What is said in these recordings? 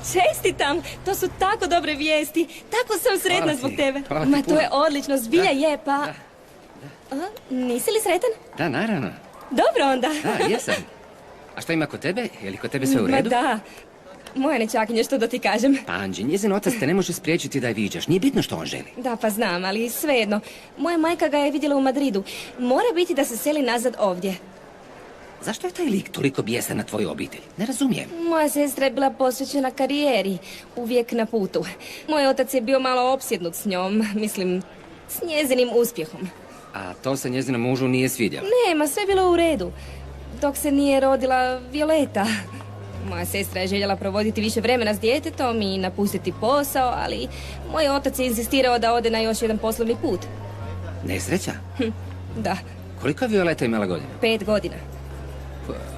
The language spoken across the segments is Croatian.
Čestitam, to su tako dobre vijesti. Tako sam sretna zbog tebe. Ma to je odlično, zbilja je, pa... Nisi li sretan? Da, naravno. Dobro onda. Da, jesam. A što ima kod tebe? Je li kod tebe sve u redu? Ma da. Moja nečakinja, što da ti kažem? Pa Anđi, njezin otac te ne može spriječiti da je viđaš. Nije bitno što on želi. Da, pa znam, ali svejedno. Moja majka ga je vidjela u Madridu. Mora biti da se seli nazad ovdje. Zašto je taj lik toliko bijesan na tvoju obitelj? Ne razumijem. Moja sestra je bila posvećena karijeri. Uvijek na putu. Moj otac je bio malo opsjednut s njom. Mislim, s njezinim uspjehom. A to se njezinom mužu nije svidjelo? Ne, sve je bilo u redu. Dok se nije rodila Violeta. Moja sestra je željela provoditi više vremena s djetetom i napustiti posao, ali moj otac je insistirao da ode na još jedan poslovni put. Nesreća? Da. Koliko je Violeta imala godina? 5 godina.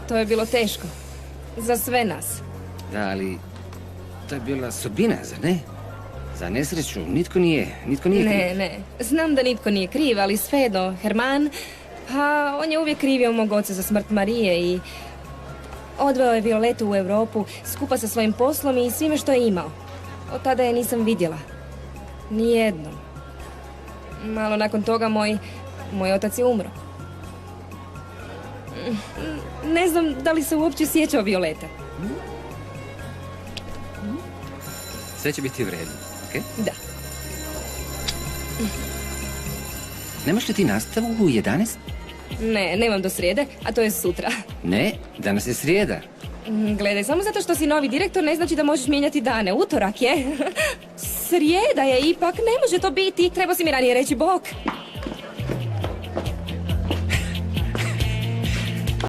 To je bilo teško. Za sve nas. Da, ali to je bila sudbina, zar ne? Za nesreću nitko nije kriv. Ne. Znam da nitko nije kriv, ali svejedno, Herman, pa on je uvijek krivio mog oca za smrt Marije i odveo je Violetu u Europu skupa sa svojim poslom i svime što je imao. Od tada je nisam vidjela. Nijednom. Malo nakon toga moj otac je umro. Ne znam da li se uopće sjećao Violeta. Sve će biti u redu, okej? Da. Nemaš li ti nastavu u 11? Ne, nemam do srijede, a to je sutra. Ne, danas je srijeda. Gledaj, samo zato što si novi direktor ne znači da možeš mijenjati dane. Utorak je. Srijeda je ipak, ne može to biti. Trebao si mi ranije reći bok.